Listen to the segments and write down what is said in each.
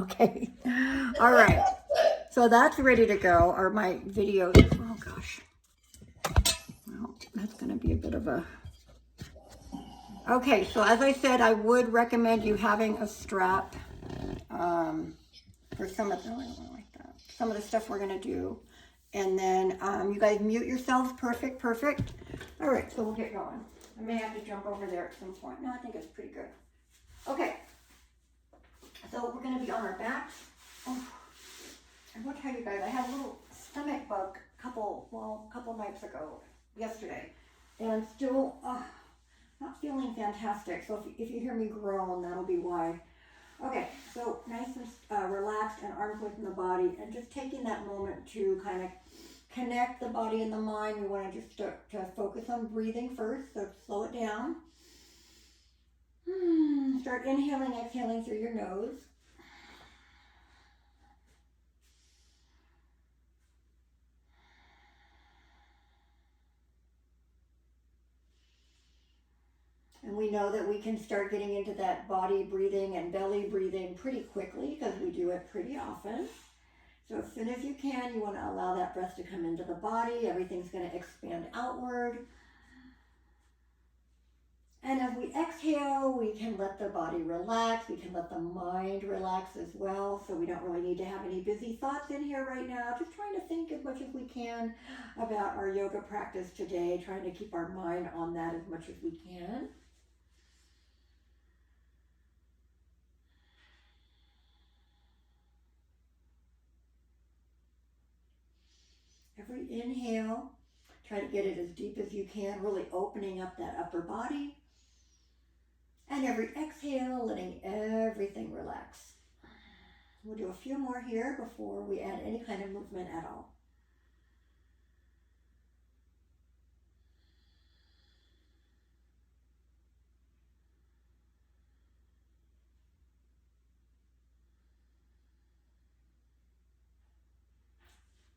Okay. All right. So that's ready to go. Or my videos. Oh gosh. Well, that's going to be a bit of a. Okay. So as I said, I would recommend you having a strap for some of the. I don't like that. Some of the stuff we're going to do, and then you guys mute yourselves. Perfect. Perfect. All right. So we'll get going. I may have to jump over there at some point. No, I think it's pretty good. Okay. So we're going to be on our backs. Oh. I will tell you guys, I had a little stomach bug couple nights ago, yesterday, and I'm still not feeling fantastic. So if you hear me groan, that'll be why. Okay, so nice and relaxed and arms away from the body, and just taking that moment to kind of connect the body and the mind. We want to just start to focus on breathing first, so slow it down. Start inhaling, exhaling through your nose. And we know that we can start getting into that body breathing and belly breathing pretty quickly because we do it pretty often. So as soon as you can, you want to allow that breath to come into the body. Everything's going to expand outward. And as we exhale, we can let the body relax. We can let the mind relax as well. So we don't really need to have any busy thoughts in here right now. Just trying to think as much as we can about our yoga practice today. Trying to keep our mind on that as much as we can. Every inhale, try to get it as deep as you can, really opening up that upper body. And every exhale, letting everything relax. We'll do a few more here before we add any kind of movement at all.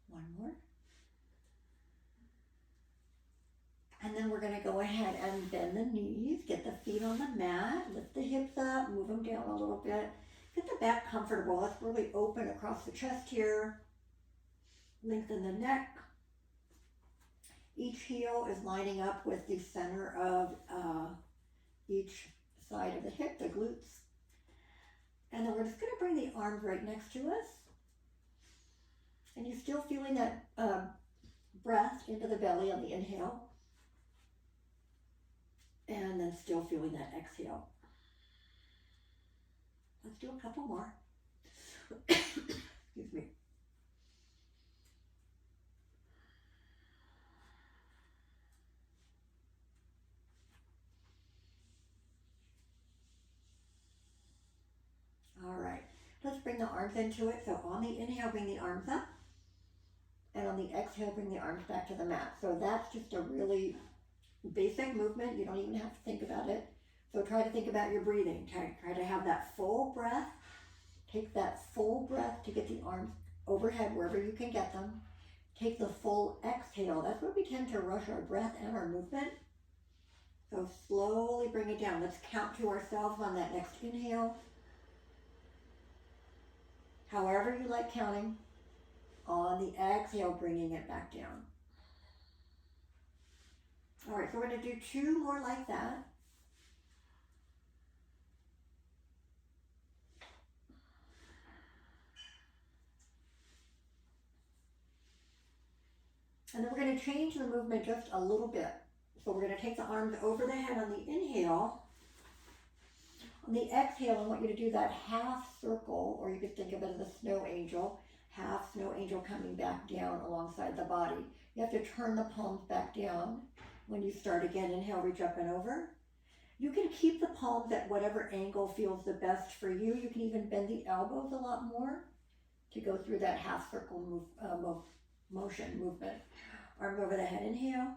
One more. And then we're going to go ahead and bend the knees, get the feet on the mat, lift the hips up, move them down a little bit. Get the back comfortable. Let's really open across the chest here. Lengthen the neck. Each heel is lining up with the center of each side of the hip, the glutes. And then we're just going to bring the arms right next to us. And you're still feeling that breath into the belly on the inhale. And then still feeling that exhale. Let's do a couple more. Excuse me. All right. Let's bring the arms into it. So on the inhale, bring the arms up. And on the exhale, bring the arms back to the mat. So that's just a really basic movement. You don't even have to think about it. So try to think about your breathing. Try to have that full breath. Take that full breath to get the arms overhead wherever you can get them. Take the full exhale. That's where we tend to rush our breath and our movement. So slowly bring it down. Let's count to ourselves on that next inhale. However you like counting. On the exhale, bringing it back down. All right, so we're going to do two more like that. And then we're going to change the movement just a little bit. So we're going to take the arms over the head on the inhale. On the exhale, I want you to do that half circle, or you could think of it as a snow angel. Half snow angel coming back down alongside the body. You have to turn the palms back down. When you start again, inhale, reach up and over. You can keep the palms at whatever angle feels the best for you. You can even bend the elbows a lot more to go through that half circle movement. Arms over the head, inhale.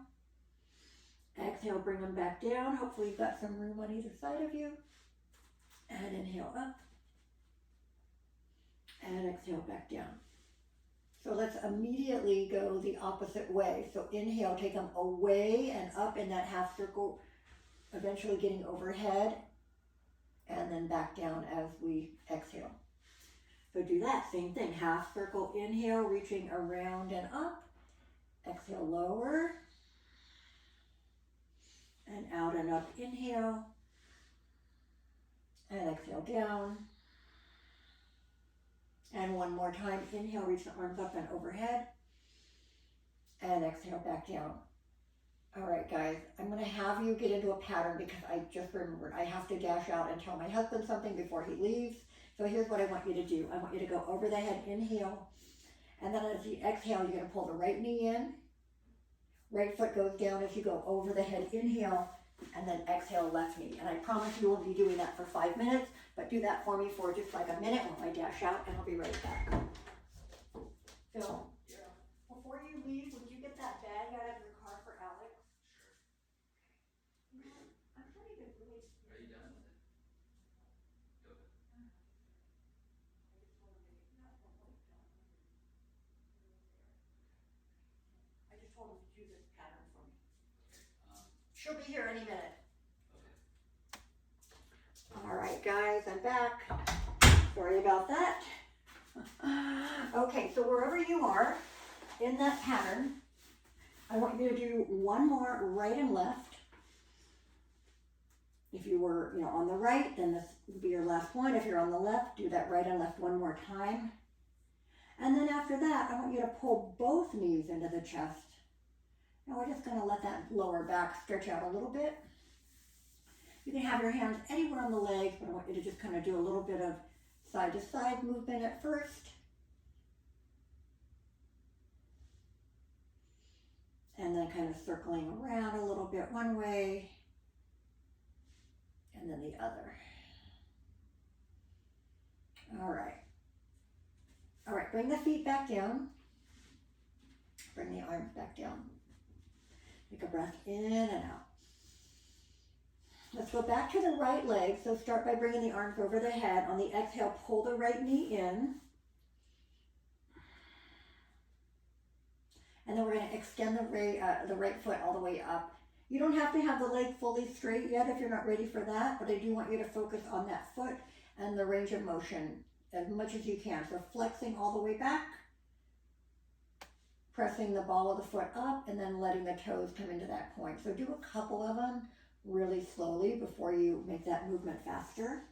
Exhale, bring them back down. Hopefully you've got some room on either side of you. And inhale up. And exhale back down. So let's immediately go the opposite way. So inhale, take them away and up in that half circle, eventually getting overhead, and then back down as we exhale. So do that same thing. Half circle, inhale, reaching around and up. Exhale, lower. And out and up, inhale. And exhale, down. And one more time, inhale, reach the arms up and overhead. And exhale, back down. All right, guys, I'm going to have you get into a pattern because I just remembered I have to dash out and tell my husband something before he leaves. So here's what I want you to do. I want you to go over the head, inhale. And then as you exhale, you're going to pull the right knee in. Right foot goes down as you go over the head, inhale. And then exhale, left knee. And I promise you will be doing that for 5 minutes, but do that for me for just like a minute while I dash out, and I'll be right back. Phil, before you leave, would you get that bag out of your car for Alex? Sure. I'm trying to really... Are you done with it? Go ahead. I just told him to do this pattern for me. Okay. She'll be here any minute. Okay. All right, guys, I'm back. Sorry about that. Okay, so wherever you are in that pattern, I want you to do one more right and left. If you were, on the right, then this would be your last one. If you're on the left, do that right and left one more time. And then after that, I want you to pull both knees into the chest. Now we're just going to let that lower back stretch out a little bit. You can have your hands anywhere on the legs, but I want you to just kind of do a little bit of side to side movement at first. And then kind of circling around a little bit one way, and then the other. All right. All right, bring the feet back down. Bring the arms back down. Take a breath in and out. Let's go back to the right leg. So start by bringing the arms over the head. On the exhale, pull the right knee in. And then we're going to extend the right foot all the way up. You don't have to have the leg fully straight yet if you're not ready for that, but I do want you to focus on that foot and the range of motion as much as you can. So flexing all the way back, pressing the ball of the foot up, and then letting the toes come into that point. So do a couple of them really slowly before you make that movement faster.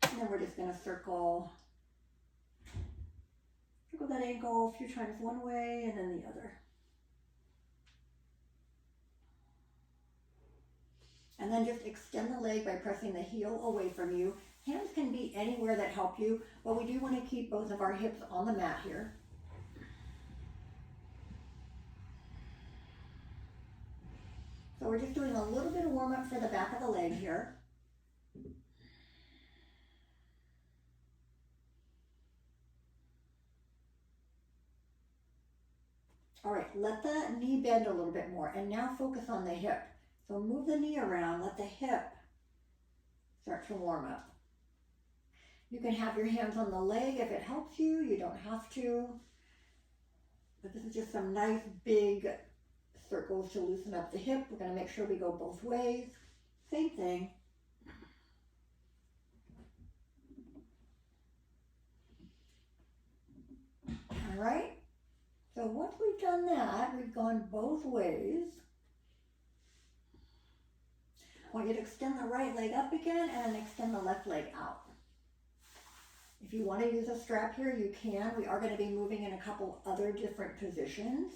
And then we're just going to circle that ankle a few times one way and then the other. And then just extend the leg by pressing the heel away from you. Hands can be anywhere that help you, but we do want to keep both of our hips on the mat here. So we're just doing a little bit of warm up for the back of the leg here. All right, let the knee bend a little bit more, and now focus on the hip. So move the knee around, let the hip start to warm up. You can have your hands on the leg if it helps you, you don't have to. But this is just some nice big circles to loosen up the hip. We're gonna make sure we go both ways. Same thing. All right. So once we've done that, we've gone both ways. I want you to extend the right leg up again and then extend the left leg out. If you want to use a strap here, you can. We are going to be moving in a couple other different positions.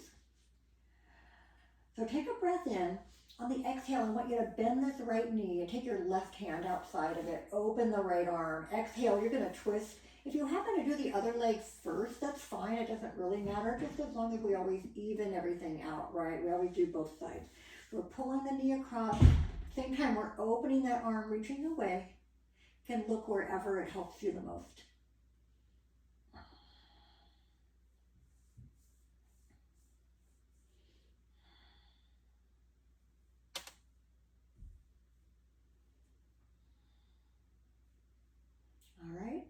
So take a breath in. On the exhale, I want you to bend this right knee and take your left hand outside of it. Open the right arm. Exhale, you're going to twist. If you happen to do the other leg first, that's fine. It doesn't really matter, just as long as we always even everything out, right? We always do both sides. We're pulling the knee across. Same time, we're opening that arm, reaching away. You can look wherever it helps you the most. All right.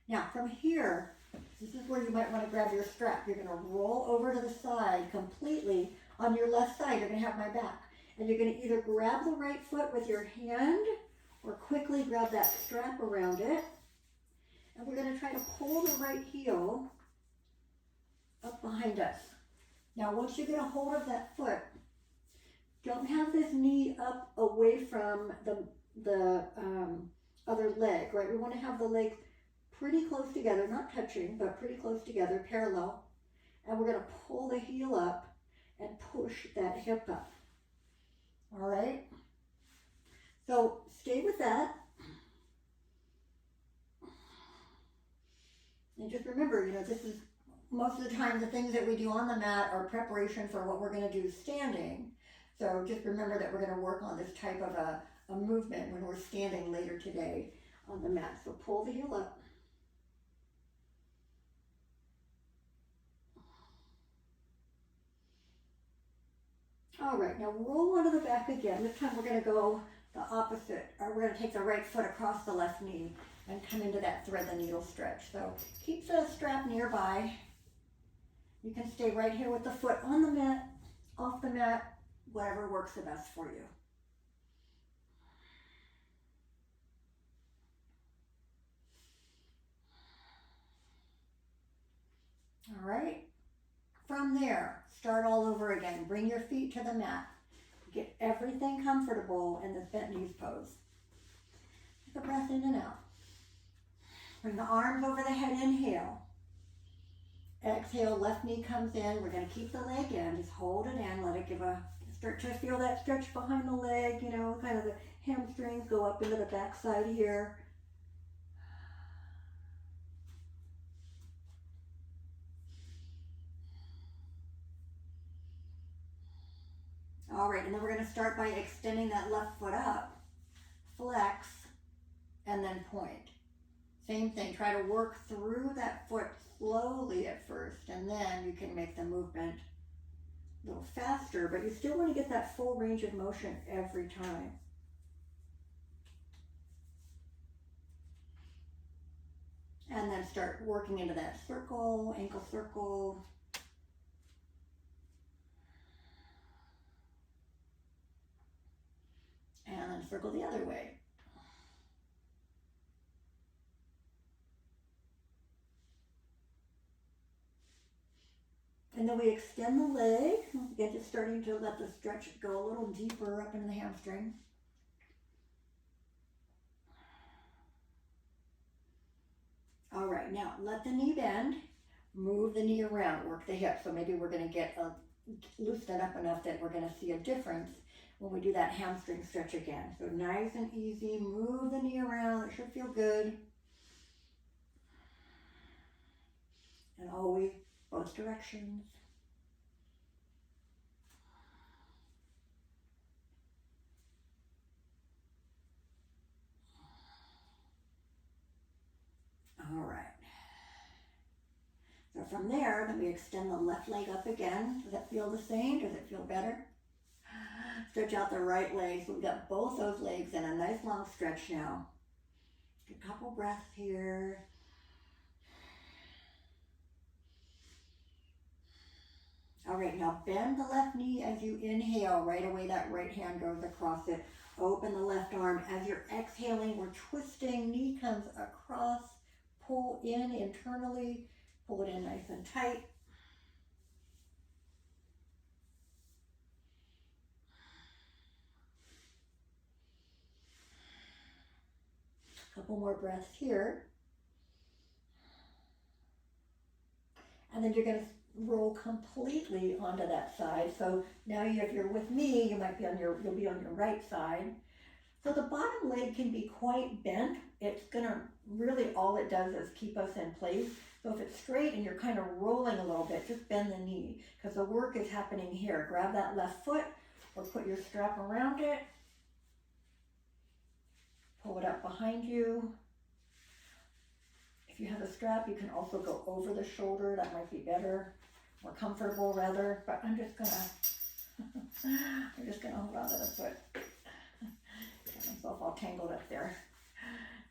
Now from here, this is where you might want to grab your strap. You're going to roll over to the side completely. On your left side, you're going to have my back. And you're going to either grab the right foot with your hand, carefully grab that strap around it. And we're going to try to pull the right heel up behind us. Now, once you get a hold of that foot, don't have this knee up away from the other leg, right? We want to have the legs pretty close together, not touching, but pretty close together, parallel. And we're going to pull the heel up and push that hip up. All right? So stay with that. And just remember, this is most of the time the things that we do on the mat are preparation for what we're going to do standing. So just remember that we're going to work on this type of a movement when we're standing later today on the mat. So pull the heel up. All right, now roll onto the back again. This time we're going to go the opposite, or we're going to take the right foot across the left knee and come into that thread the needle stretch. So keep the strap nearby. You can stay right here with the foot on the mat, off the mat, whatever works the best for you. All right. From there, start all over again. Bring your feet to the mat. Get everything comfortable in this bent knees pose. Take a breath in and out. Bring the arms over the head, inhale. Exhale, left knee comes in. We're going to keep the leg in. Just hold it in. Let it give a stretch. To feel that stretch behind the leg, kind of the hamstrings go up into the backside here. All right, and then we're going to start by extending that left foot up, flex, and then point. Same thing, try to work through that foot slowly at first, and then you can make the movement a little faster, but you still want to get that full range of motion every time. And then start working into that circle, ankle circle. And then circle the other way. And then we extend the leg. Again, just starting to let the stretch go a little deeper up into the hamstring. All right, now let the knee bend. Move the knee around, work the hip. So maybe we're going to get loosen it up enough that we're going to see a difference when we do that hamstring stretch again. So nice and easy, move the knee around. It should feel good. And always both directions. All right. So from there, then we extend the left leg up again. Does that feel the same? Does it feel better? Stretch out the right leg. So we've got both those legs in a nice long stretch now. Take a couple breaths here. All right, now bend the left knee as you inhale. Right away, that right hand goes across it. Open the left arm. As you're exhaling, we're twisting. Knee comes across. Pull in internally. Pull it in nice and tight. Couple more breaths here. And then you're going to roll completely onto that side. So now if you're with me, you'll be on your right side. So the bottom leg can be quite bent. It's gonna really, all it does is keep us in place. So if it's straight and you're kind of rolling a little bit, just bend the knee because the work is happening here. Grab that left foot or put your strap around it. Pull it up behind you. If you have a strap, you can also go over the shoulder. That might be better, more comfortable rather, but I'm just gonna hold on to the foot. Get myself all tangled up there.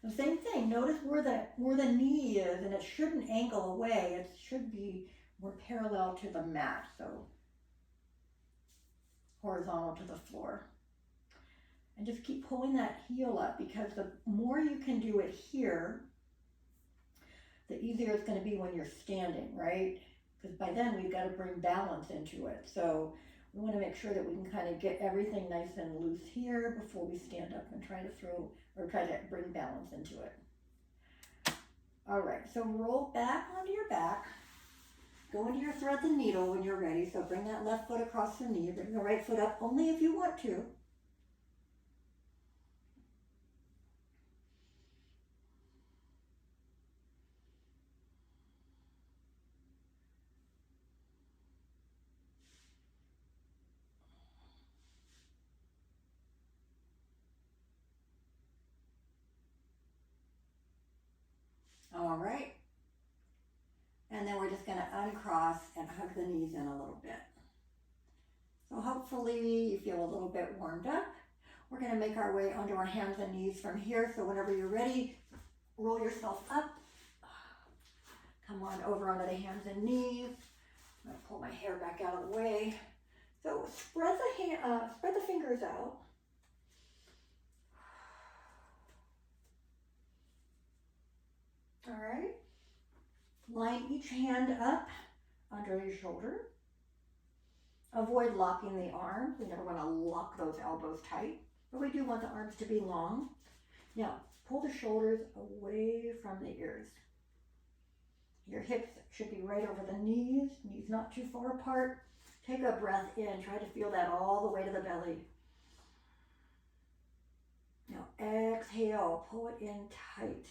The same thing, notice where the knee is, and it shouldn't angle away. It should be more parallel to the mat, so horizontal to the floor. And just keep pulling that heel up, because the more you can do it here, the easier it's going to be when you're standing, right? Because by then we've got to bring balance into it. So we want to make sure that we can kind of get everything nice and loose here before we stand up and try to bring balance into it. All right, so roll back onto your back. Go into your thread the needle when you're ready. So bring that left foot across the knee. Bring the right foot up only if you want to. All right. And then we're just going to uncross and hug the knees in a little bit. So hopefully you feel a little bit warmed up. We're going to make our way onto our hands and knees from here. So whenever you're ready, roll yourself up. Come on over onto the hands and knees. I'm going to pull my hair back out of the way. So spread the fingers out. All right. Line each hand up under your shoulder. Avoid locking the arms. We never want to lock those elbows tight, but we do want the arms to be long. Now, pull the shoulders away from the ears. Your hips should be right over the knees not too far apart. Take a breath in. Try to feel that all the way to the belly. Now, exhale. Pull it in tight.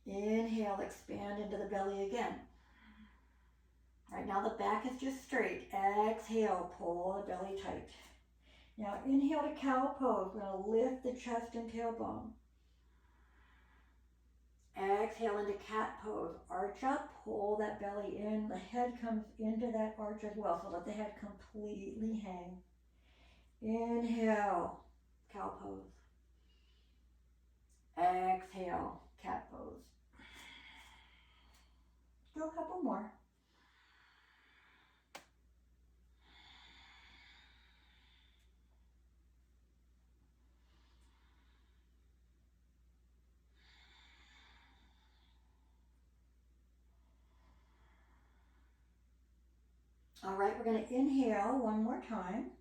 Inhale, expand into the belly again. All right, now the back is just straight. Exhale, pull the belly tight. Now inhale to cow pose. We're going to lift the chest and tailbone. Exhale into cat pose. Arch up, pull that belly in. The head comes into that arch as well, so let the head completely hang. Inhale, cow pose. Exhale, cat pose. Do a couple more. All right, we're going to inhale one more time,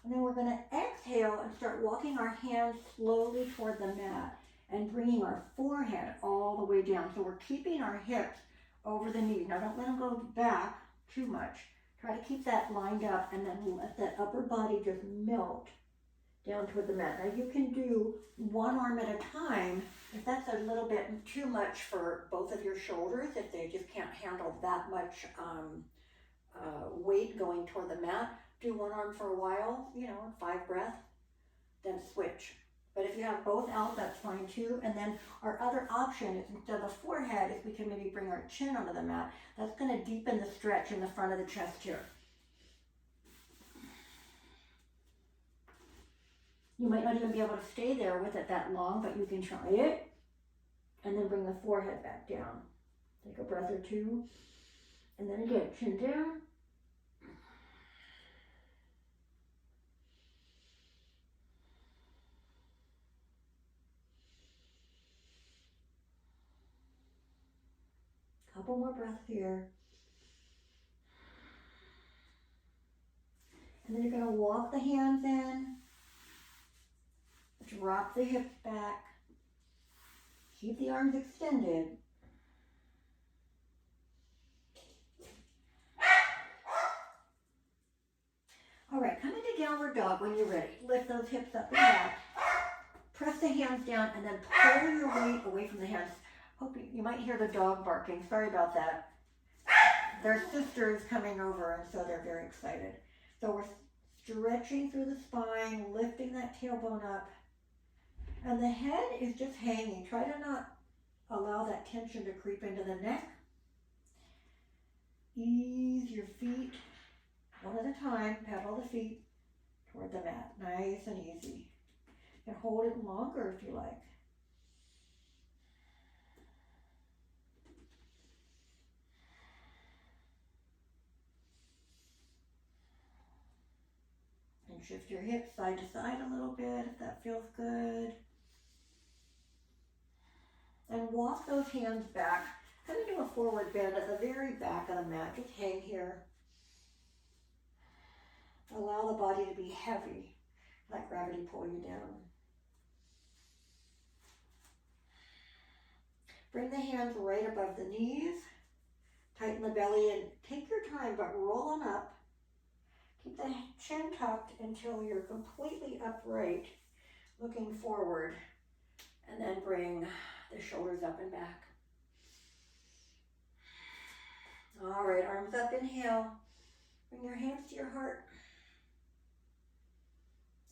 and then we're going to exhale and start walking our hands slowly toward the mat and bringing our forehead all the way down. So we're keeping our hips over the knees. Now don't let them go back too much. Try to keep that lined up and then let that upper body just melt down toward the mat. Now you can do one arm at a time if that's a little bit too much for both of your shoulders, if they just can't handle that much weight going toward the mat. Do one arm for a while, 5 breaths, then switch. But if you have both out, that's fine too. And then our other option is, instead of the forehead, is we can maybe bring our chin onto the mat. That's going to deepen the stretch in the front of the chest here. You might not even be able to stay there with it that long, but you can try it. And then bring the forehead back down. Take a breath or two. And then again, chin down. Couple more breaths here. And then you're going to walk the hands in. Drop the hips back. Keep the arms extended. All right, come into downward dog when you're ready. Lift those hips up and back. Press the hands down and then pull your weight away from the hands. Hope you might hear the dog barking. Sorry about that. Their sister is coming over, and so they're very excited. So we're stretching through the spine, lifting that tailbone up. And the head is just hanging. Try to not allow that tension to creep into the neck. Ease your feet one at a time. Pedal the feet toward the mat. Nice and easy. You can hold it longer if you like. And shift your hips side to side a little bit if that feels good. And walk those hands back. Kind of do a forward bend at the very back of the mat. Just hang here. Allow the body to be heavy. Let gravity pull you down. Bring the hands right above the knees. Tighten the belly and take your time, but roll on up. Keep the chin tucked until you're completely upright, looking forward. And then bring the shoulders up and back. All right, arms up, inhale. Bring your hands to your heart.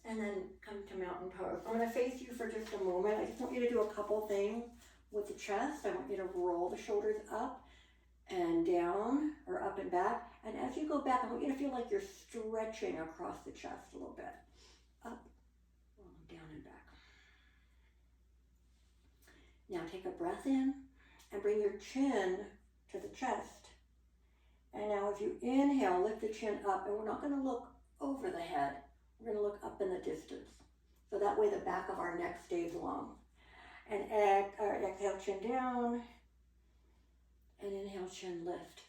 And then come to mountain pose. I'm going to face you for just a moment. I just want you to do a couple things with the chest. I want you to roll the shoulders up and down, or up and back. And as you go back, I want you to feel like you're stretching across the chest a little bit. Up, down and back. Now take a breath in and bring your chin to the chest. And now as you inhale, lift the chin up, and we're not going to look over the head. We're going to look up in the distance. So that way the back of our neck stays long. And exhale, chin down. And inhale, chin lift.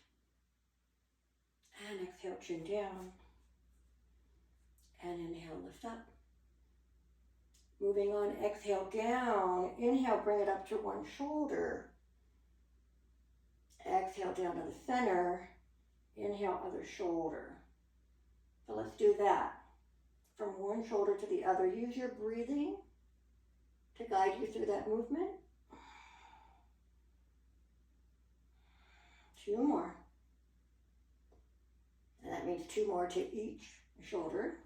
And exhale, chin down. And inhale, lift up. Moving on, exhale down. Inhale, bring it up to one shoulder. Exhale down to the center. Inhale, other shoulder. So let's do that. From one shoulder to the other. Use your breathing to guide you through that movement. 2 more. And that means 2 more to each shoulder.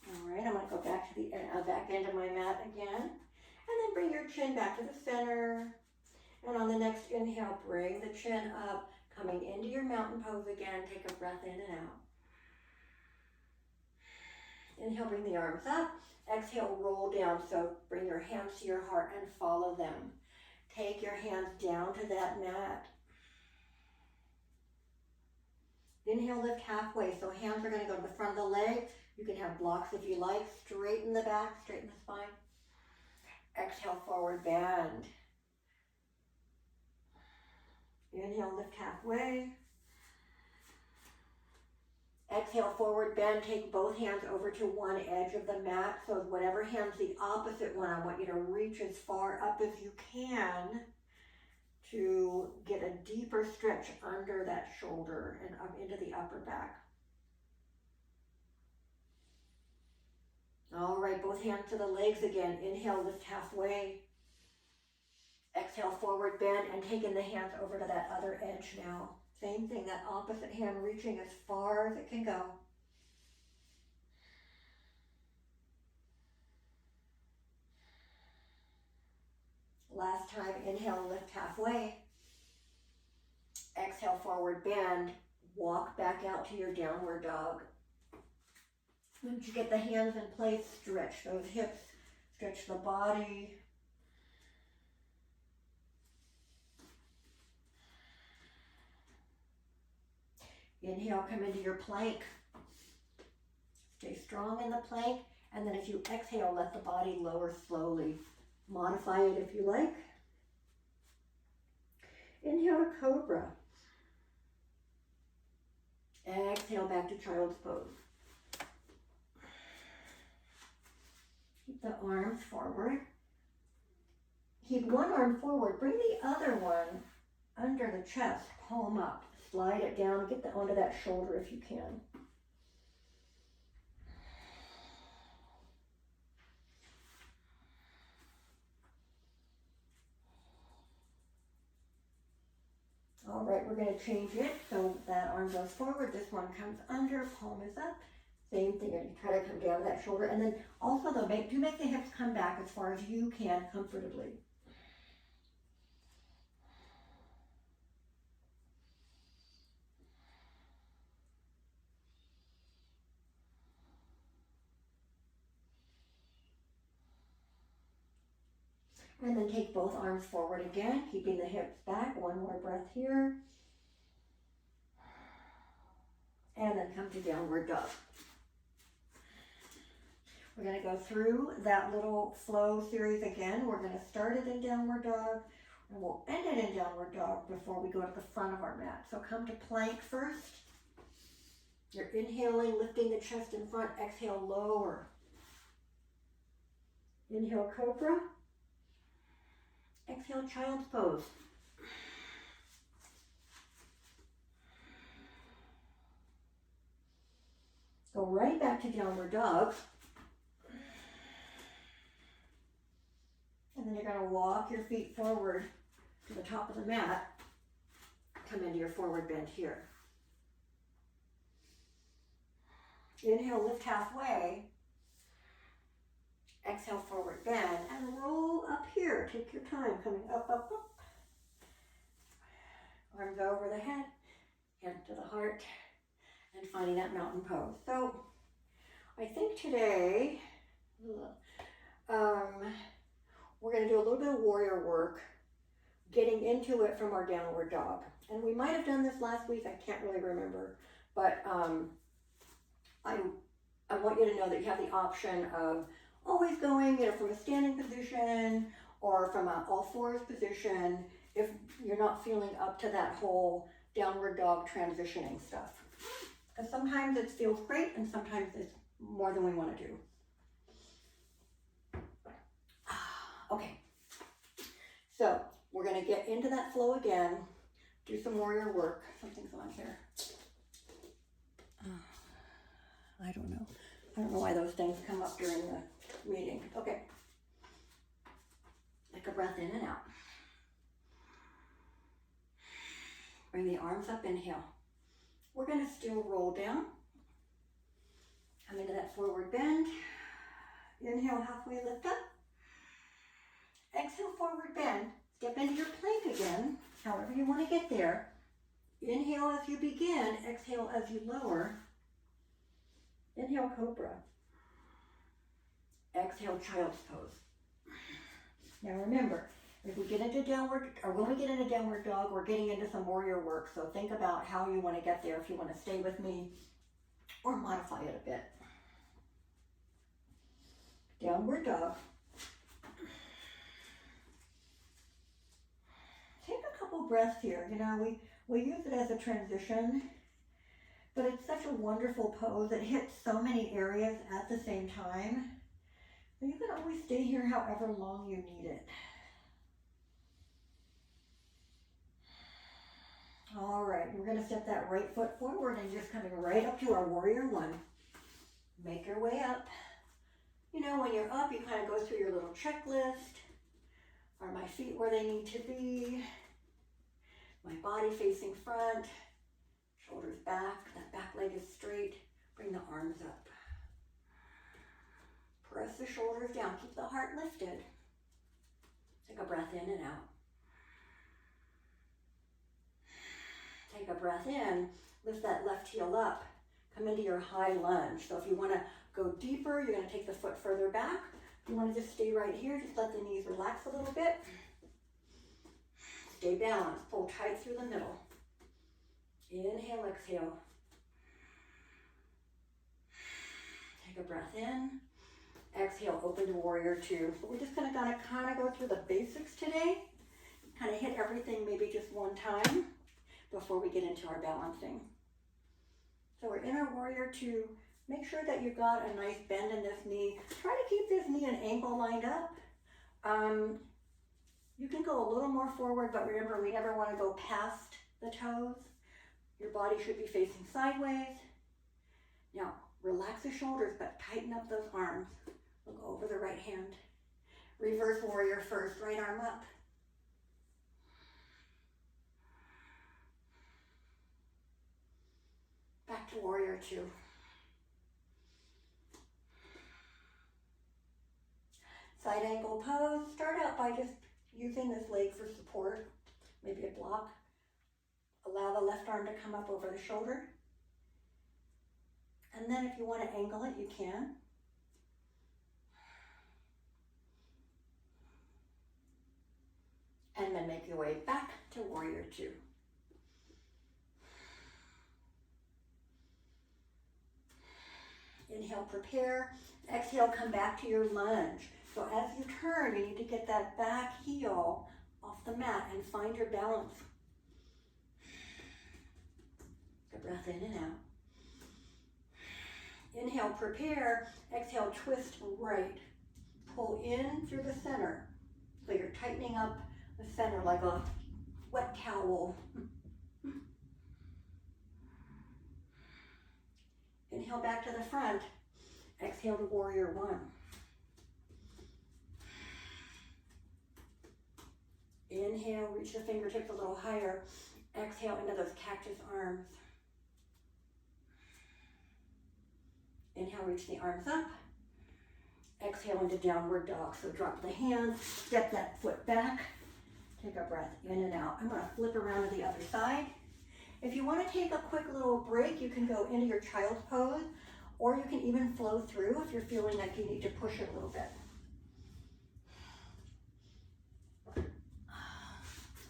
All right, I'm going to go back to the back end of my mat again. And then bring your chin back to the center. And on the next inhale, bring the chin up, coming into your mountain pose again. Take a breath in and out. Inhale, bring the arms up. Exhale, roll down. So bring your hands to your heart and follow them. Take your hands down to that mat. Inhale, lift halfway. So hands are going to go to the front of the leg. You can have blocks if you like. Straighten the back, straighten the spine. Exhale, forward bend. Inhale, lift halfway. Exhale, forward bend. Take both hands over to one edge of the mat. So whatever hand's the opposite one, I want you to reach as far up as you can to get a deeper stretch under that shoulder and up into the upper back. All right, both hands to the legs again. Inhale, lift halfway. Exhale, forward bend, and taking the hands over to that other edge now. Same thing, that opposite hand reaching as far as it can go. Last time, inhale, lift halfway. Exhale, forward bend. Walk back out to your downward dog. Once you get the hands in place, stretch those hips, stretch the body. Inhale, come into your plank. Stay strong in the plank. And then as you exhale, let the body lower slowly. Modify it if you like. Inhale to cobra. Exhale back to child's pose. Keep the arms forward. Keep one arm forward. Bring the other one under the chest, palm up. Slide it down, get onto that shoulder if you can. All right, we're going to change it so that arm goes forward. This one comes under, palm is up. Same thing, and you try to come down that shoulder. And then also though, do make the hips come back as far as you can comfortably. And then take both arms forward again, keeping the hips back. One more breath here. and then come to downward dog. We're going to go through that little flow series again. We're going to start it in downward dog, and we'll end it in downward dog before we go to the front of our mat. So come to plank first. You're inhaling, lifting the chest in front. Exhale, lower. Inhale, cobra. Exhale, child's pose. Go right back to downward dog. And then you're going to walk your feet forward to the top of the mat. Come into your forward bend here. Inhale, lift halfway. Exhale, forward bend, and roll up here. Take your time, coming up, up, up. Arms over the head, hand to the heart, and finding that mountain pose. So, I think today, we're going to do a little bit of warrior work, getting into it from our downward dog. And we might have done this last week, I can't really remember, but I want you to know that you have the option of always going, from a standing position or from an all fours position if you're not feeling up to that whole downward dog transitioning stuff. Because sometimes it feels great and sometimes it's more than we want to do. Okay, so we're going to get into that flow again, do some warrior work. Something's on here. I don't know. I don't know why those things come up during the meeting. Okay. Take a breath in and out. Bring the arms up, inhale. We're going to still roll down. Come into that forward bend. Inhale, halfway lift up. Exhale, forward bend. Step into your plank again, however you want to get there. Inhale as you begin, exhale as you lower. Inhale, cobra. Exhale, child's pose. Now remember, if we get into downward, or when we get into downward dog, we're getting into some warrior work. So think about how you want to get there, if you want to stay with me or modify it a bit. Downward dog. Take a couple breaths here. We use it as a transition, but it's such a wonderful pose. It hits so many areas at the same time. So you can always stay here however long you need it. All right, we're going to step that right foot forward and just coming right up to our warrior one. Make your way up. When you're up, you kind of go through your little checklist. Are my feet where they need to be? My body facing front. Shoulders back. That back leg is straight. Bring the arms up. Press the shoulders down. Keep the heart lifted. Take a breath in and out. Take a breath in. Lift that left heel up. Come into your high lunge. So if you want to go deeper, you're going to take the foot further back. If you want to just stay right here, just let the knees relax a little bit. Stay balanced. Pull tight through the middle. Inhale, exhale. Take a breath in. Exhale, open to warrior two. So we're just going to kind of go through the basics today. Kind of hit everything maybe just one time before we get into our balancing. So we're in our warrior two. Make sure that you've got a nice bend in this knee. Try to keep this knee and ankle lined up. You can go a little more forward, but remember, we never want to go past the toes. Your body should be facing sideways. Now, relax the shoulders, but tighten up those arms. Look over the right hand. Reverse warrior first, right arm up. Back to warrior two. Side angle pose. Start out by just using this leg for support, maybe a block. Allow the left arm to come up over the shoulder. And then if you want to angle it, you can. And then make your way back to warrior two. Inhale, prepare. Exhale, come back to your lunge. So as you turn, you need to get that back heel off the mat and find your balance. Take a breath in and out. Inhale, prepare. Exhale, twist right. Pull in through the center. So you're tightening up the center like a wet towel. Inhale back to the front. Exhale to warrior one. Inhale, reach the fingertips a little higher. Exhale into those cactus arms. Inhale, reach the arms up. Exhale into downward dog. So drop the hands, step that foot back. Take a breath in and out. I'm going to flip around to the other side. If you want to take a quick little break, you can go into your child's pose, or you can even flow through if you're feeling like you need to push it a little bit.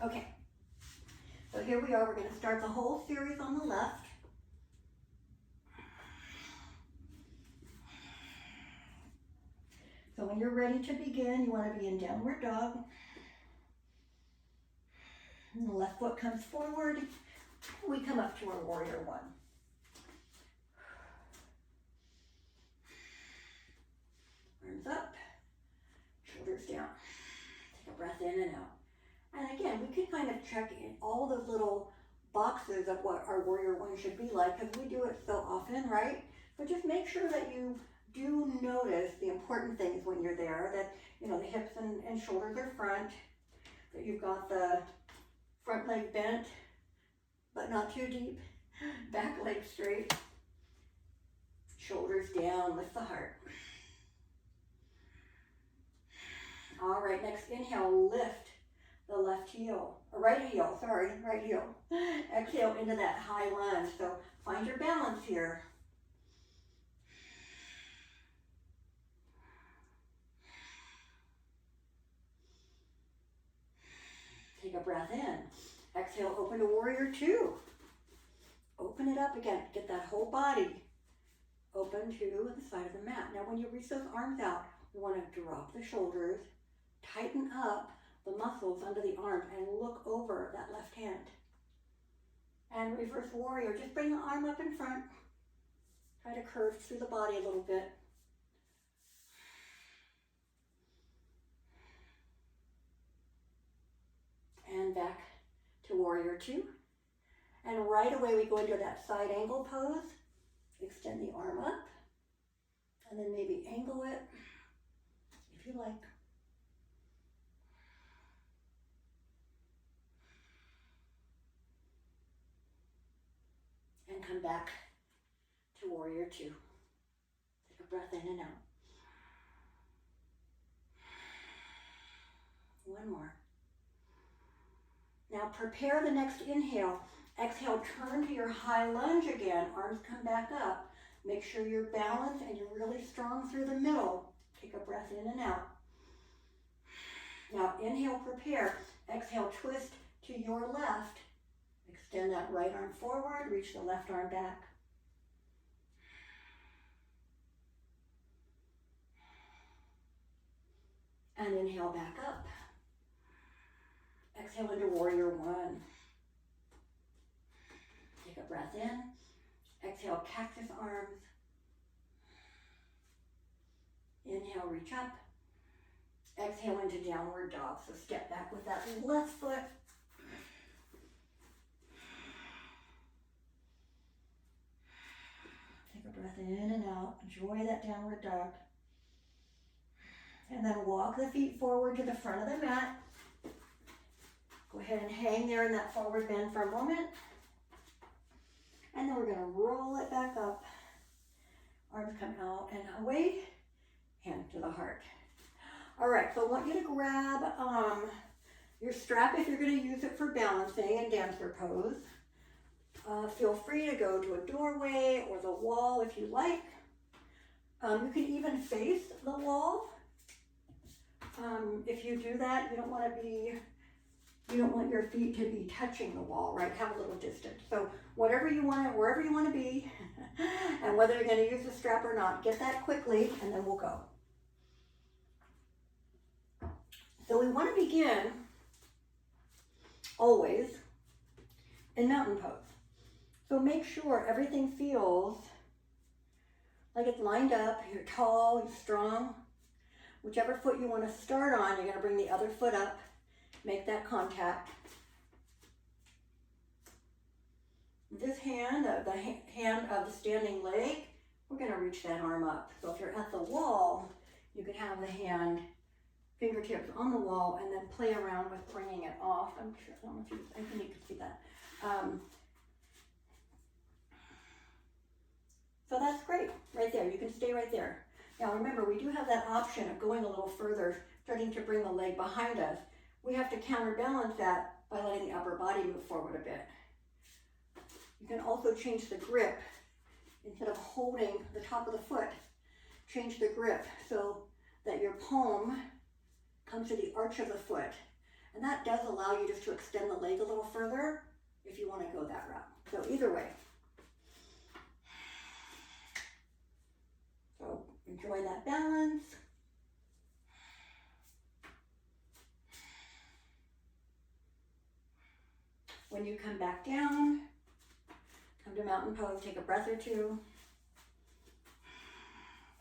Okay, so here we are. We're going to start the whole series on the left. So when you're ready to begin, you want to be in downward dog. And the left foot comes forward. We come up to our warrior one. Arms up, shoulders down. Take a breath in and out. And again, we can kind of check in all those little boxes of what our warrior one should be like, because we do it so often, right? But just make sure that you do notice the important things when you're there, that, you know, the hips and shoulders are front, that you've got the front leg bent, but not too deep, back leg straight, shoulders down, lift the heart. All right, next inhale, lift the left heel, or right heel. Exhale into that high lunge. So find your balance here. Take a breath in. Exhale, open to warrior two. Open it up again. Get that whole body open to the side of the mat. Now when you reach those arms out, we want to drop the shoulders, tighten up the muscles under the arms, and look over that left hand. And reverse warrior, just bring the arm up in front. Try to curve through the body a little bit. And back to warrior two. And right away we go into that side angle pose. Extend the arm up. And then maybe angle it if you like. And come back to warrior two. Take a breath in and out. One more. Now prepare the next inhale. Exhale, turn to your high lunge again. Arms come back up. Make sure you're balanced and you're really strong through the middle. Take a breath in and out. Now inhale, prepare. Exhale, twist to your left. Extend that right arm forward. Reach the left arm back. And inhale back up. Exhale into warrior one. Take a breath in. Exhale, cactus arms. Inhale, reach up. Exhale into downward dog. So step back with that left foot. Take a breath in and out. Enjoy that downward dog. And then walk the feet forward to the front of the mat. Go ahead and hang there in that forward bend for a moment. And then we're going to roll it back up. Arms come out and away. Hand to the heart. All right, so I want you to grab your strap if you're going to use it for balancing and dancer pose. Feel free to go to a doorway or the wall if you like. You can even face the wall. If you do that, you don't want your feet to be touching the wall, right? Have a little distance. So whatever you want, wherever you want to be, and whether you're going to use the strap or not. Get that quickly, and then we'll go. So we want to begin, always, in mountain pose. So make sure everything feels like it's lined up, you're tall, you're strong. Whichever foot you want to start on, you're going to bring the other foot up, make that contact. This hand, the hand of the standing leg, we're going to reach that arm up. So if you're at the wall, you can have the hand, fingertips on the wall, and then play around with bringing it off. I think you can see that. So that's great, right there. You can stay right there. Now remember, we do have that option of going a little further, starting to bring the leg behind us. We have to counterbalance that by letting the upper body move forward a bit. You can also change the grip. Instead of holding the top of the foot, change the grip so that your palm comes to the arch of the foot. And that does allow you just to extend the leg a little further if you want to go that route. So either way. So enjoy that balance. When you come back down, come to mountain pose, take a breath or two.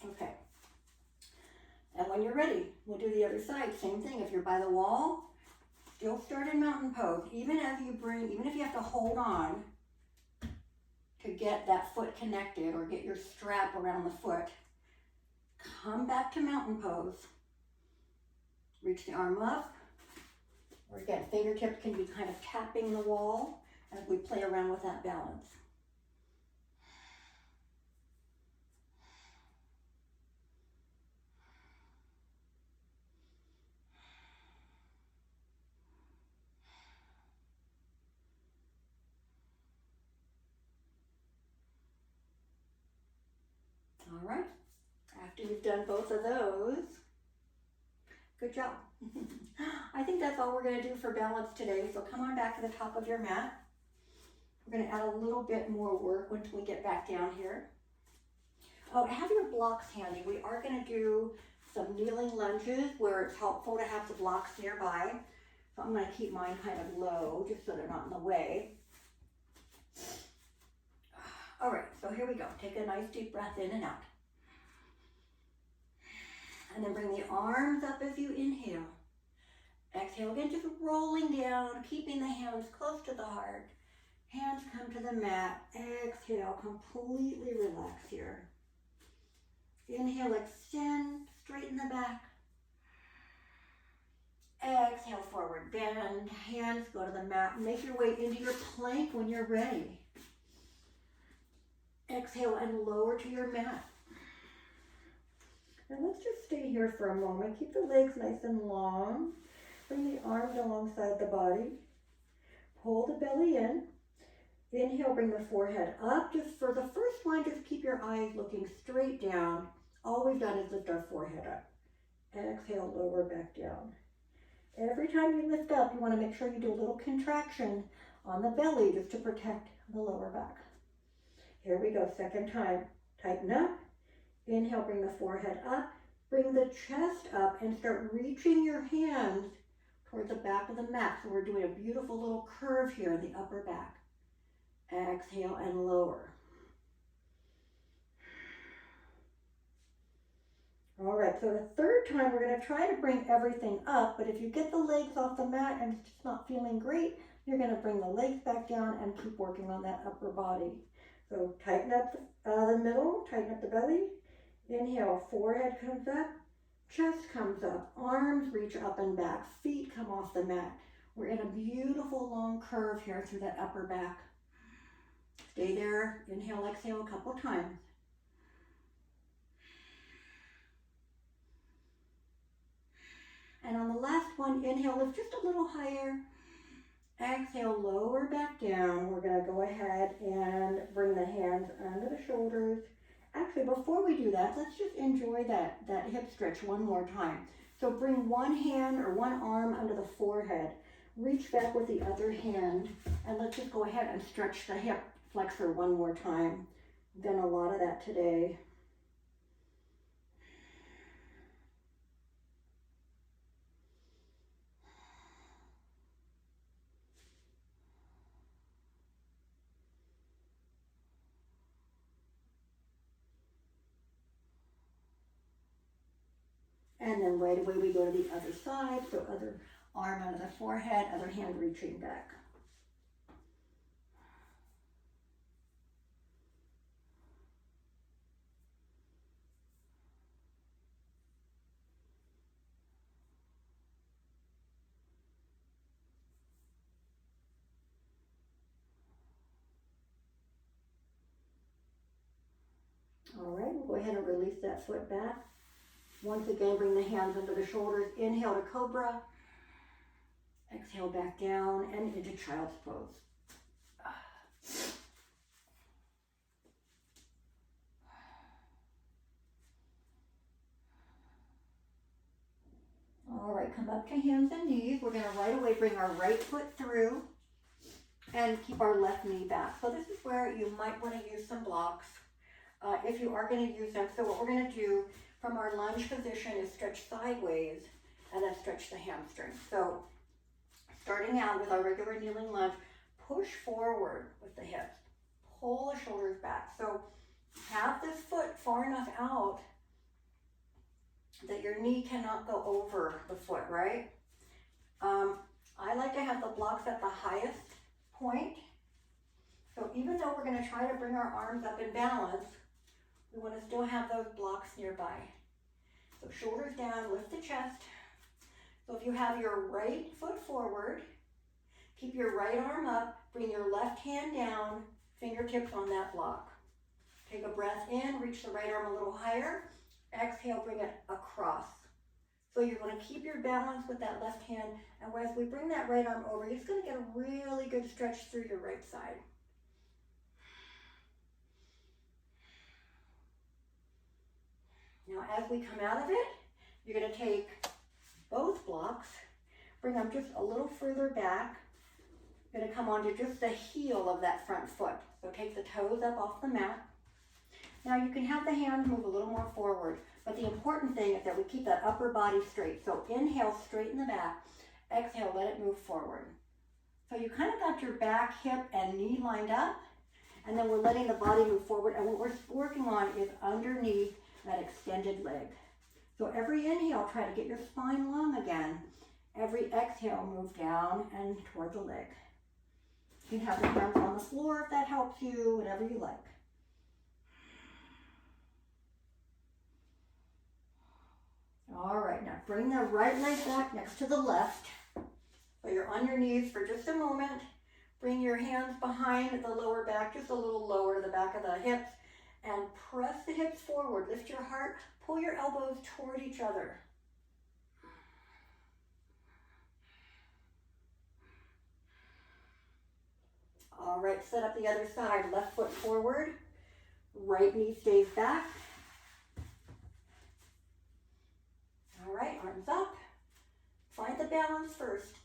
Okay. And when you're ready, we'll do the other side. Same thing. If you're by the wall, still start in mountain pose. Even if you have to hold on to get that foot connected or get your strap around the foot, come back to mountain pose. Reach the arm up. Or again, fingertips can be kind of tapping the wall as we play around with that balance. All right, after you've done both of those, good job. I think that's all we're going to do for balance today. So come on back to the top of your mat. We're going to add a little bit more work once we get back down here. Oh, have your blocks handy. We are going to do some kneeling lunges where it's helpful to have the blocks nearby. So I'm going to keep mine kind of low just so they're not in the way. All right, so here we go. Take a nice deep breath in and out. And then bring the arms up as you inhale. Exhale again, just rolling down, keeping the hands close to the heart. Hands come to the mat. Exhale, completely relax here. Inhale, extend, straighten the back. Exhale, forward bend. Hands go to the mat. Make your way into your plank when you're ready. Exhale and lower to your mat. And let's just stay here for a moment. Keep the legs nice and long. Bring the arms alongside the body. Pull the belly in. Inhale, bring the forehead up. Just for the first one, just keep your eyes looking straight down. All we've done is lift our forehead up. Exhale, lower back down. Every time you lift up, you want to make sure you do a little contraction on the belly just to protect the lower back. Here we go, second time. Tighten up. Inhale, bring the forehead up. Bring the chest up and start reaching your hands toward the back of the mat. So we're doing a beautiful little curve here in the upper back. Exhale and lower. All right, so the third time we're going to try to bring everything up, but if you get the legs off the mat and it's just not feeling great, you're going to bring the legs back down and keep working on that upper body. So tighten up the middle, tighten up the belly. Inhale, forehead comes up, chest comes up, arms reach up and back, feet come off the mat. We're in a beautiful long curve here through that upper back. Stay there, inhale, exhale a couple times. And on the last one, inhale, lift just a little higher. Exhale, lower back down. We're going to go ahead and bring the hands under the shoulders. Actually, before we do that, let's just enjoy that hip stretch one more time. So bring one hand or one arm under the forehead. Reach back with the other hand. And let's just go ahead and stretch the hip flexor one more time. Done a lot of that today. And then right away we go to the other side, so other arm under the forehead, other hand reaching back. All right, we'll go ahead and release that foot back. Once again, bring the hands under the shoulders. Inhale to cobra. Exhale back down and into child's pose. All right, come up to hands and knees. We're gonna right away bring our right foot through and keep our left knee back. So this is where you might wanna use some blocks if you are gonna use them. So what we're gonna do from our lunge position is stretch sideways and then stretch the hamstring. So starting out with our regular kneeling lunge, push forward with the hips, pull the shoulders back. So have this foot far enough out that your knee cannot go over the foot, right? I like to have the blocks at the highest point. So even though we're gonna try to bring our arms up in balance, we wanna still have those blocks nearby. So shoulders down, lift the chest. So if you have your right foot forward, keep your right arm up, bring your left hand down, fingertips on that block. Take a breath in, reach the right arm a little higher. Exhale, bring it across. So you're going to keep your balance with that left hand, and as we bring that right arm over, you're just going to get a really good stretch through your right side. Now as we come out of it, you're going to take both blocks, bring them just a little further back. You're going to come onto just the heel of that front foot. So take the toes up off the mat. Now you can have the hands move a little more forward, but the important thing is that we keep that upper body straight. So inhale, straighten the back. Exhale, let it move forward. So you kind of got your back, hip, and knee lined up, and then we're letting the body move forward, and what we're working on is underneath that extended leg. So every inhale, try to get your spine long again. Every exhale, move down and toward the leg. You can have the hands on the floor if that helps you, whatever you like. All right, now bring the right leg back next to the left. So you're on your knees for just a moment. Bring your hands behind the lower back, just a little lower to the back of the hips, and press the hips forward. Lift your heart, pull your elbows toward each other. All right, set up the other side. Left foot forward, right knee stays back. All right, arms up. Find the balance first.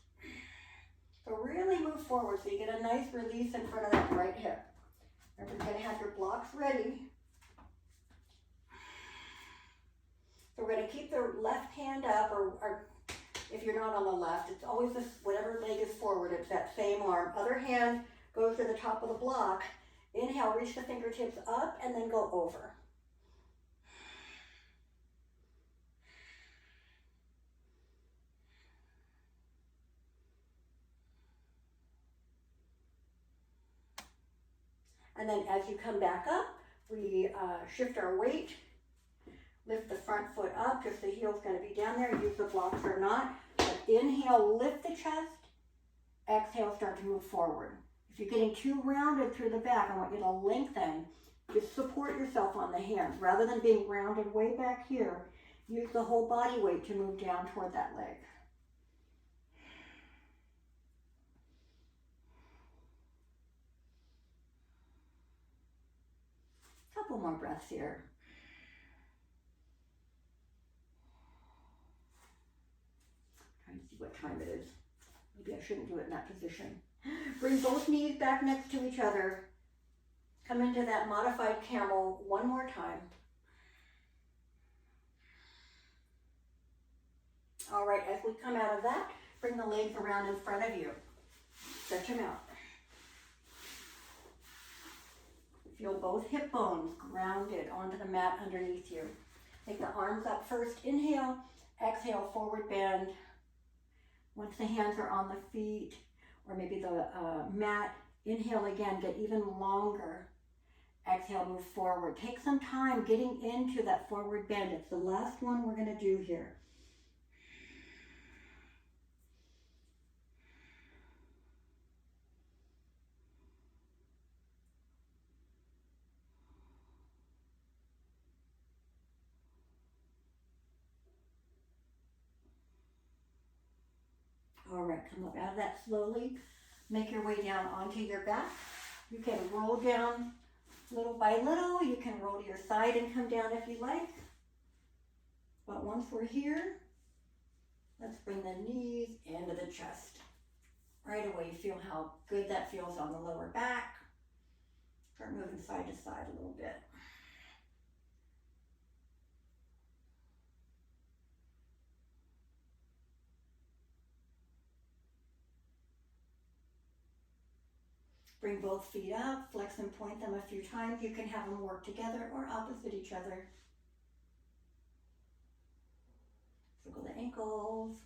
So really move forward so you get a nice release in front of that right hip. Remember, you're going to have your blocks ready. So we're going to keep the left hand up, or if you're not on the left, it's always this, whatever leg is forward, it's that same arm. Other hand goes to the top of the block. Inhale, reach the fingertips up and then go over. And then as you come back up, we shift our weight, lift the front foot up, just the heel's gonna be down there, use the blocks or not. But inhale, lift the chest, exhale, start to move forward. If you're getting too rounded through the back, I want you to lengthen. Just support yourself on the hands. Rather than being rounded way back here, use the whole body weight to move down toward that leg. Couple more breaths here. Trying to see what time it is. Maybe I shouldn't do it in that position. Bring both knees back next to each other. Come into that modified camel one more time. All right, as we come out of that, bring the legs around in front of you. Stretch them out. Feel both hip bones grounded onto the mat underneath you. Take the arms up first. Inhale, exhale, forward bend. Once the hands are on the feet, or maybe the mat, inhale again, get even longer. Exhale, move forward. Take some time getting into that forward bend. It's the last one we're going to do here. All right, come up out of that slowly. Make your way down onto your back. You can roll down little by little. You can roll to your side and come down if you like. But once we're here, let's bring the knees into the chest. Right away, you feel how good that feels on the lower back. Start moving side to side a little bit. Bring both feet up, flex and point them a few times. You can have them work together or opposite each other. Circle the ankles.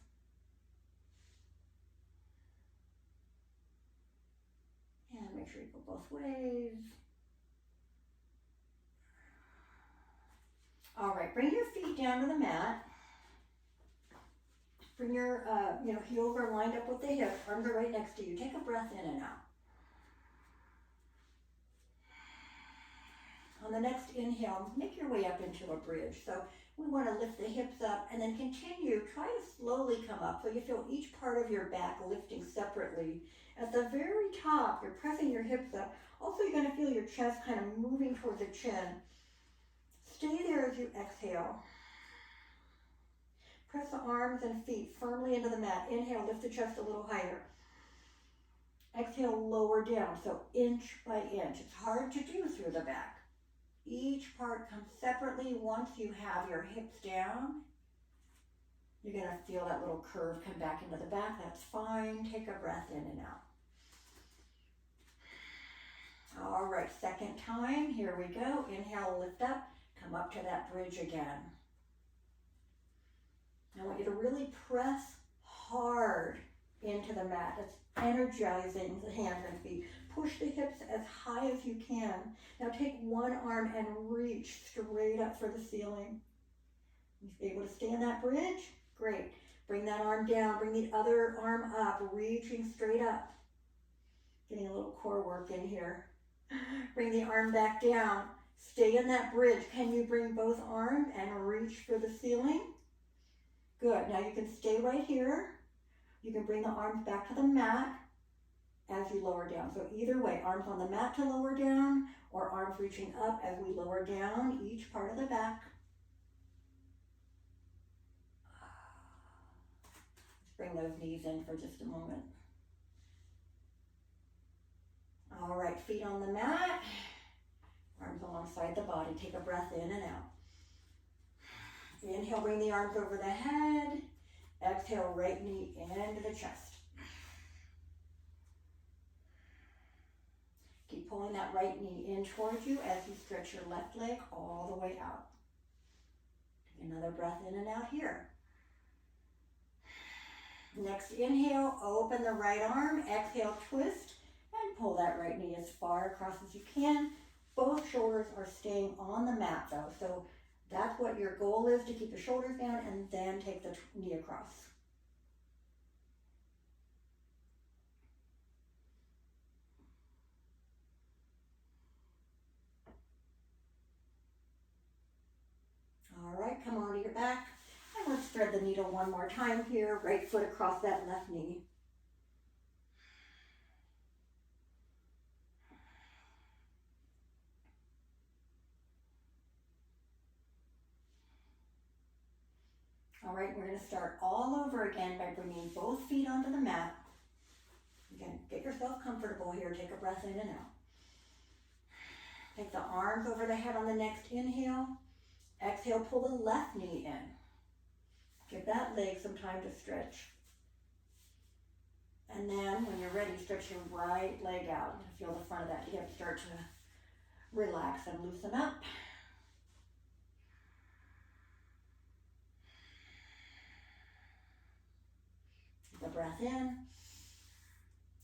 And make sure you go both ways. All right, bring your feet down to the mat. Bring your heels are lined up with the hips. Arms are right next to you. Take a breath in and out. On the next inhale, make your way up into a bridge. So we want to lift the hips up and then continue. Try to slowly come up so you feel each part of your back lifting separately. At the very top, you're pressing your hips up. Also, you're going to feel your chest kind of moving toward the chin. Stay there as you exhale. Press the arms and feet firmly into the mat. Inhale, lift the chest a little higher. Exhale, lower down, so inch by inch. It's hard to do through the back. Each part comes separately. Once you have your hips down, you're going to feel that little curve come back into the back. That's fine. Take a breath in and out. All right, second time. Here we go. Inhale, lift up. Come up to that bridge again. I want you to really press hard into the mat. It's energizing the hands and feet. Push the hips as high as you can. Now take one arm and reach straight up for the ceiling. You able to stay in that bridge? Great. Bring that arm down. Bring the other arm up, reaching straight up. Getting a little core work in here. Bring the arm back down. Stay in that bridge. Can you bring both arms and reach for the ceiling? Good. Now you can stay right here. You can bring the arms back to the mat as you lower down. So either way, arms on the mat to lower down or arms reaching up as we lower down each part of the back. Let's bring those knees in for just a moment. All right, feet on the mat, arms alongside the body. Take a breath in and out. Inhale, bring the arms over the head. Exhale, right knee into the chest. Keep pulling that right knee in towards you as you stretch your left leg all the way out. Take another breath in and out here. Next inhale, open the right arm. Exhale, twist and pull that right knee as far across as you can. Both shoulders are staying on the mat though, so that's what your goal is, to keep the shoulders down and then take the knee across. All right, come on to your back. And let's thread the needle one more time here. Right foot across that left knee. All right, we're going to start all over again by bringing both feet onto the mat. Again, get yourself comfortable here. Take a breath in and out. Take the arms over the head on the next inhale. Exhale, pull the left knee in. Give that leg some time to stretch. And then when you're ready, stretch your right leg out. Feel the front of that hip start to relax and loosen up. Take a breath in.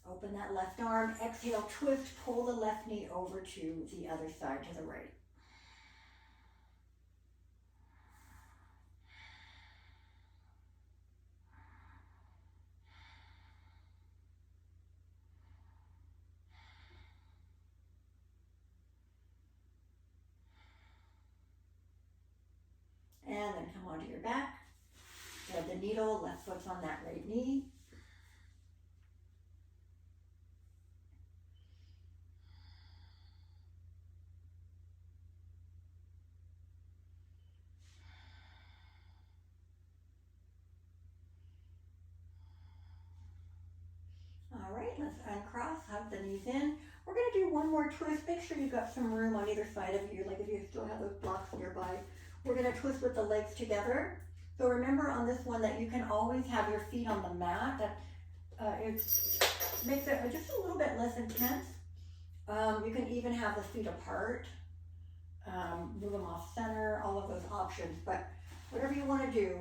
Open that left arm. Exhale, twist, pull the left knee over to the other side, to the right. And then come onto your back. Thread the needle, left foot's on that right knee. All right, let's uncross, hug the knees in. We're gonna do one more twist. Make sure you've got some room on either side of you, like if you still have those blocks nearby. We're gonna twist with the legs together. So remember on this one that you can always have your feet on the mat. That it makes it just a little bit less intense. You can even have the feet apart, move them off center, all of those options. But whatever you wanna do.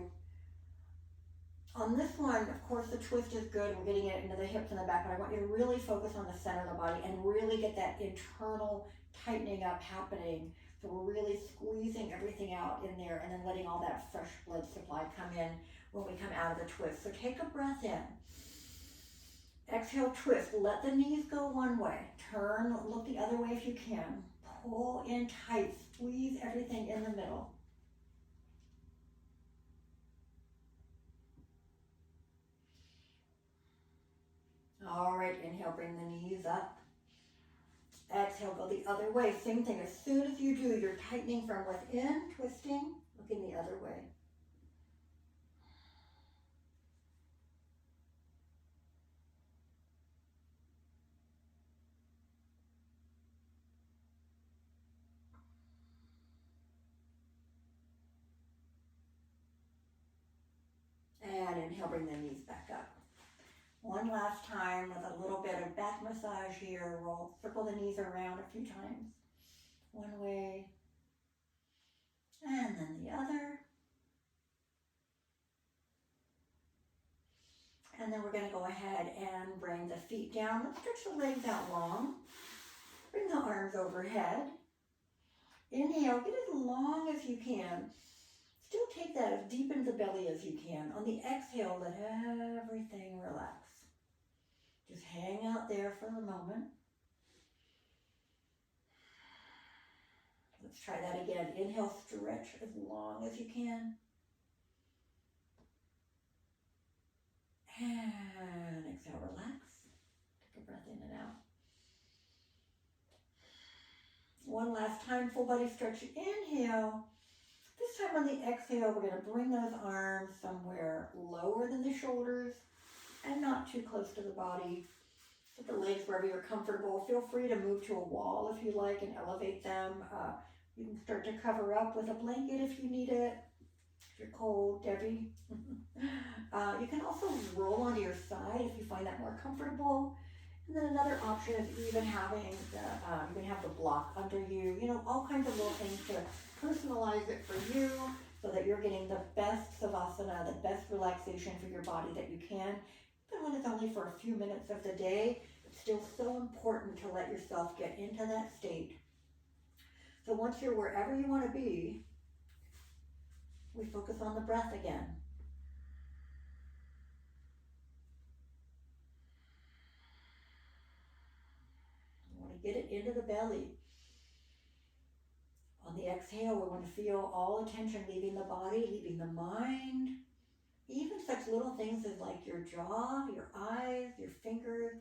On this one, of course, the twist is good. We're getting it into the hips and the back, but I want you to really focus on the center of the body and really get that internal tightening up happening. So we're really squeezing everything out in there and then letting all that fresh blood supply come in when we come out of the twist. So take a breath in. Exhale, twist. Let the knees go one way. Turn, look the other way if you can. Pull in tight. Squeeze everything in the middle. All right, inhale, bring the knees up. Exhale, go the other way. Same thing, as soon as you do, you're tightening from within, twisting, looking the other way. And inhale, bring the knees back up. One last time with a little bit of back massage here. Roll, circle the knees around a few times. One way, and then the other. And then we're going to go ahead and bring the feet down. Let's stretch the legs out long. Bring the arms overhead. Inhale, get as long as you can. Still take that as deep into the belly as you can. On the exhale, let everything relax. Just hang out there for a moment. Let's try that again. Inhale, stretch as long as you can. And exhale, relax. Take a breath in and out. One last time, full body stretch. Inhale. This time on the exhale, we're going to bring those arms somewhere lower than the shoulders and not too close to the body. Put the legs wherever you're comfortable. Feel free to move to a wall if you like and elevate them. You can start to cover up with a blanket if you need it. If you're cold, Debbie. You can also roll onto your side if you find that more comfortable. And then another option is even having you can have the block under you. You know, all kinds of little things to personalize it for you so that you're getting the best savasana, the best relaxation for your body that you can. Even when it's only for a few minutes of the day, it's still so important to let yourself get into that state. So once you're wherever you want to be, we focus on the breath again. We want to get it into the belly. On the exhale, we want to feel all attention leaving the body, leaving the mind. Even such little things as like your jaw, your eyes, your fingers.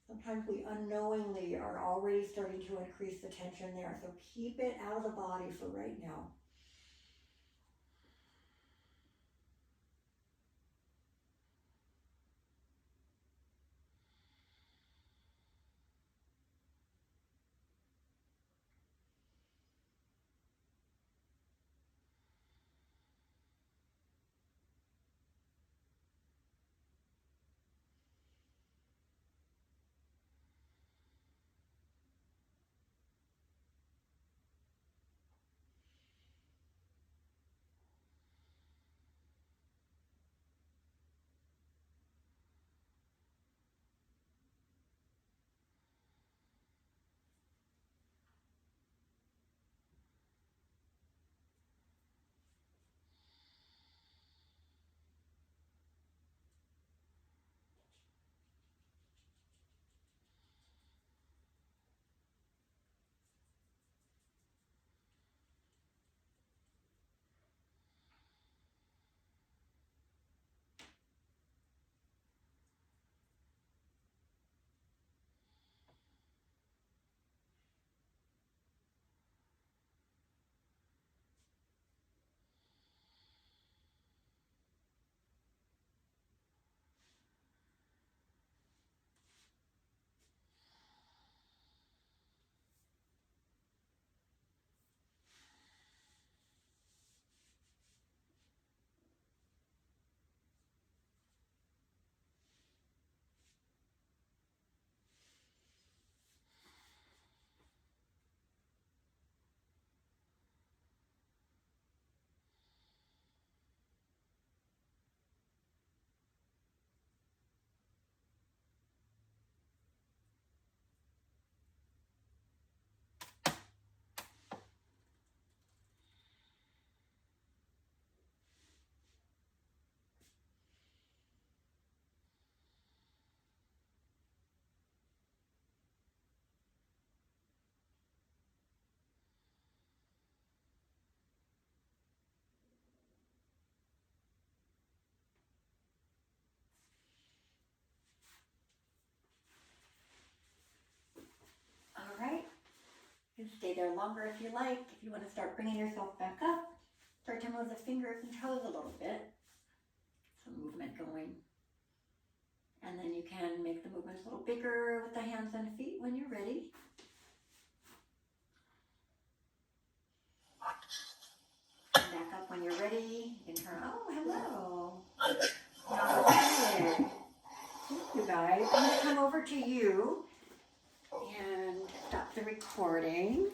Sometimes we unknowingly are already starting to increase the tension there. So keep it out of the body for right now. there longer if you like. If you want to start bringing yourself back up, start to move the fingers and toes a little bit. Some movement going. And then you can make the movements a little bigger with the hands and feet when you're ready. Back up when you're ready. You can turn, oh, hello. Okay. Thank you guys. I'm going to come over to you and stop the recording.